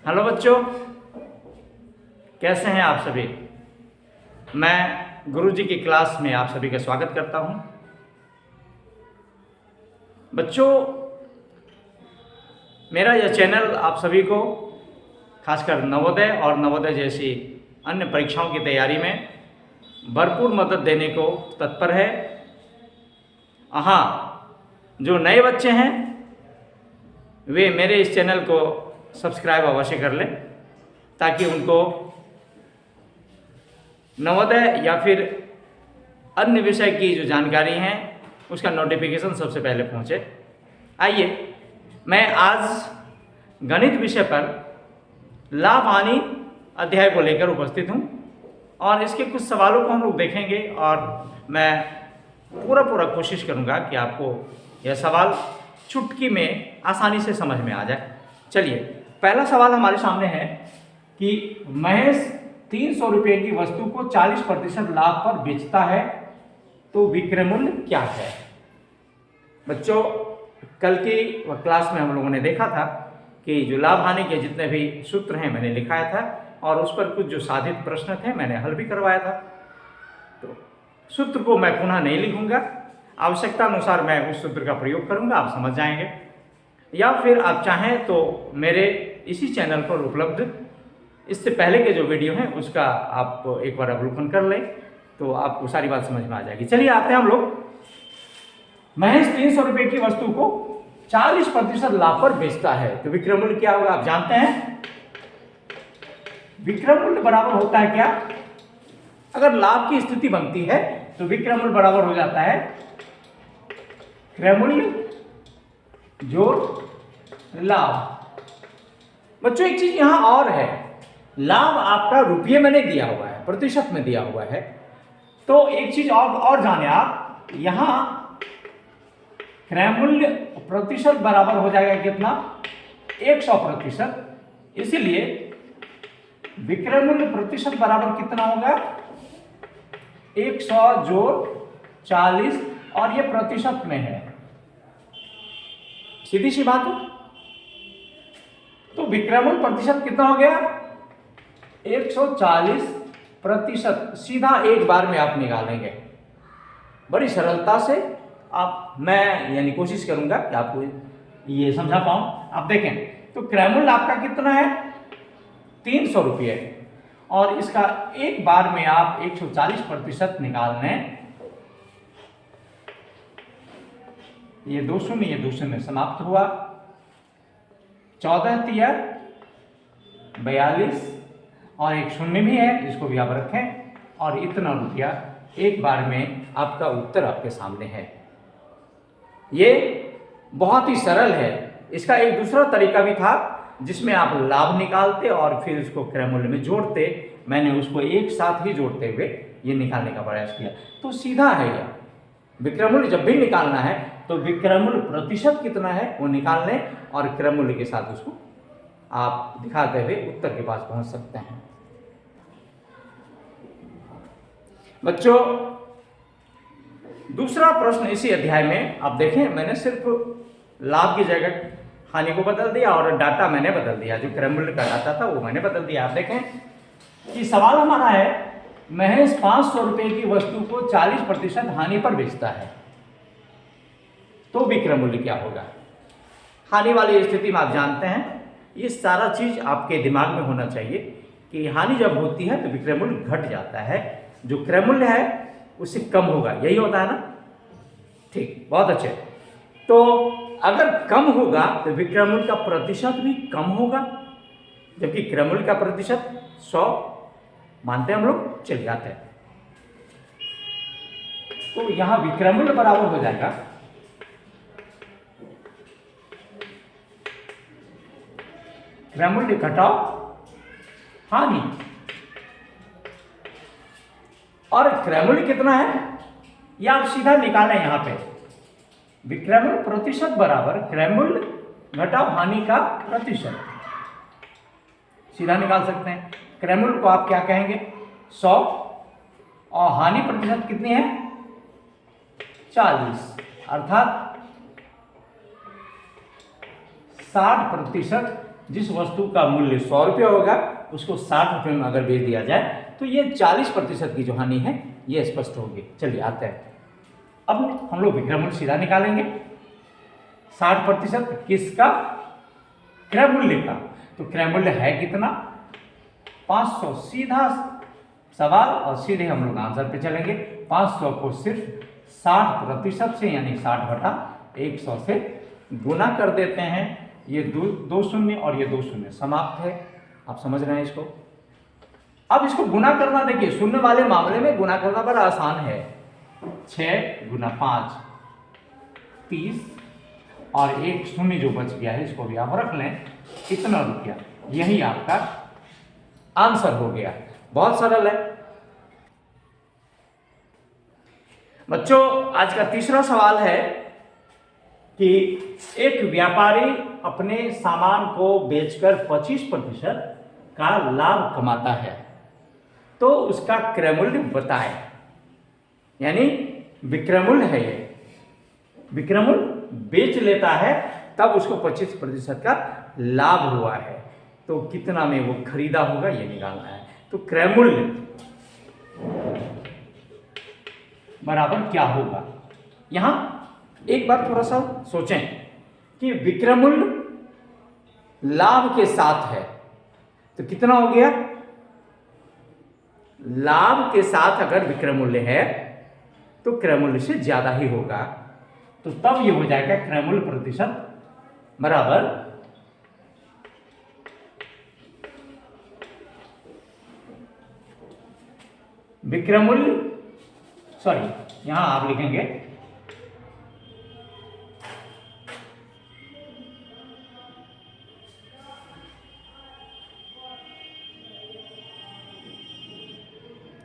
Hello बच्चों, कैसे हैं आप सभी। मैं गुरुजी की क्लास में आप सभी का स्वागत करता हूं। बच्चों, मेरा यह चैनल आप सभी को खासकर नवोदय और नवोदय जैसी अन्य परीक्षाओं की तैयारी में भरपूर मदद देने को तत्पर है। हाँ, जो नए बच्चे हैं वे मेरे इस चैनल को सब्सक्राइब अवश्य कर लें, ताकि उनको नवोदय या फिर अन्य विषय की जो जानकारी हैं उसका नोटिफिकेशन सबसे पहले पहुंचे। आइए, मैं आज गणित विषय पर लाभ हानि अध्याय को लेकर उपस्थित हूं और इसके कुछ सवालों को हम लोग देखेंगे और मैं पूरा कोशिश करूंगा कि आपको यह सवाल चुटकी में आसानी से समझ में आ जाए। चलिए, पहला सवाल हमारे सामने है कि महेश 300 रुपये की वस्तु को 40% लाभ पर बेचता है, तो विक्रय मूल्य क्या है। बच्चों, कल की क्लास में हम लोगों ने देखा था कि जो लाभ हानि के जितने भी सूत्र हैं मैंने लिखाया था और उस पर कुछ जो साधित प्रश्न थे मैंने हल भी करवाया था। तो सूत्र को मैं पुनः नहीं लिखूंगा, आवश्यकता अनुसार मैं उस सूत्र का प्रयोग करूंगा, आप समझ जाएंगे। या फिर आप चाहें तो मेरे इसी चैनल पर उपलब्ध इससे पहले के जो वीडियो हैं उसका आप एक बार अवलोकन कर लें, तो आपको सारी बात समझ में आ जाएगी। चलिए, आते हैं हम लोग। महेश 300 रुपये की वस्तु को 40% लाभ पर बेचता है, तो विक्रय मूल्य क्या होगा आप जानते हैं। विक्रय मूल्य बराबर होता है क्या, अगर लाभ की स्थिति बनती है तो विक्रय मूल्य बराबर हो जाता है क्रय मूल्य जोड़ लाभ। बच्चों, एक चीज यहां और है, लाभ आपका रुपये में नहीं दिया हुआ है, प्रतिशत में दिया हुआ है। तो एक चीज और जाने आप, यहां क्रय मूल्य प्रतिशत बराबर हो जाएगा कितना, 100%। इसीलिए विक्रय मूल्य प्रतिशत बराबर कितना होगा, 100 जोड़ 40, और ये प्रतिशत में है, सीधी सी बात है। तो विक्रय मूल्य प्रतिशत कितना हो गया, 140%। सीधा एक बार में आप निकालेंगे बड़ी सरलता से। आप मैं यानी कोशिश करूंगा कि आपको ये समझा पाऊं। आप देखें तो क्रय मूल्य आपका कितना है, 300 रुपये, और इसका एक बार में आप 140% निकाल लें। ये 2 शून्य समाप्त हुआ, 14 तिया 42, और एक शून्य भी है, इसको भी आप रखें, और इतना रुपया एक बार में आपका उत्तर आपके सामने है। ये बहुत ही सरल है। इसका एक दूसरा तरीका भी था जिसमें आप लाभ निकालते और फिर उसको क्रय मूल्य में जोड़ते। मैंने उसको एक साथ ही जोड़ते हुए ये निकालने का प्रयास किया, तो सीधा है यह। विक्रय मूल्य जब भी निकालना है तो विक्रय मूल्य प्रतिशत कितना है वो निकाल लें और क्रय मूल्य के साथ उसको आप दिखाते हुए उत्तर के पास पहुंच सकते हैं। बच्चों, दूसरा प्रश्न इसी अध्याय में आप देखें, मैंने सिर्फ लाभ की जगह हानि को बदल दिया और डाटा मैंने बदल दिया, जो क्रय मूल्य का डाटा था वो मैंने बदल दिया। आप देखें कि सवाल हमारा है, महेश 500 रुपये की वस्तु को 40% हानि पर बेचता है, तो विक्रय मूल्य क्या होगा। हानि वाली स्थिति में आप जानते हैं ये सारा चीज आपके दिमाग में होना चाहिए कि हानि जब होती है तो विक्रय मूल्य घट जाता है, जो क्रय मूल्य है उससे कम होगा, यही होता है ना। ठीक, बहुत अच्छे। तो अगर कम होगा तो विक्रय मूल्य का प्रतिशत भी कम होगा, जबकि क्रय मूल्य का प्रतिशत 100 मानते हैं हम लोग, चल जाते हैं। तो यहां विक्रय मूल्य बराबर हो जाएगा क्रय मूल्य घटाओ हानि, और क्रय मूल्य कितना है यह आप सीधा निकालें। यहां पे विक्रय मूल्य प्रतिशत बराबर क्रय मूल्य घटाओ हानि का प्रतिशत, सीधा निकाल सकते हैं। क्रय मूल्य को आप क्या कहेंगे, 100, और हानि प्रतिशत कितनी है, 40, अर्थात 60% जिस वस्तु का मूल्य 100 रुपये होगा उसको 60 रुपये में अगर बेच दिया जाए तो ये 40% की जो हानि है ये स्पष्ट होगी। चलिए आते हैं, अब हम लोग विक्रय मूल्य सीधा निकालेंगे। 60% किसका? क्रय मूल्य का। तो क्रय मूल्य है कितना? 500। सीधा सवाल और सीधे हम लोग आंसर पे चलेंगे। 500 को सिर्फ 60% से यानी 60/100 से गुना कर देते हैं। ये दो शून्य और ये 2 शून्य समाप्त है। आप समझ रहे हैं इसको? अब इसको गुना करना, देखिए शून्य वाले मामले में गुना करना बड़ा आसान है। 6 × 5 30 और एक शून्य जो बच गया है इसको भी आप रख लें, कितना रुपया? यही आपका आंसर हो गया। बहुत सरल है बच्चों। आज का तीसरा सवाल है कि एक व्यापारी अपने सामान को बेचकर 25% का लाभ कमाता है, तो उसका क्रय मूल्य बताएं। यानी विक्रय मूल्य है ये, विक्रय मूल्य बेच लेता है तब उसको 25% का लाभ हुआ है, तो कितना में वो खरीदा होगा ये निकालना है। तो क्रय मूल्य बराबर क्या होगा? यहां एक बार थोड़ा सा सोचें कि विक्रय मूल्य लाभ के साथ है तो कितना हो गया? लाभ के साथ अगर विक्रय मूल्य है तो क्रय मूल्य से ज्यादा ही होगा, तो तब ये हो जाएगा क्रय मूल्य प्रतिशत बराबर विक्रय मूल्य, सॉरी यहां आप लिखेंगे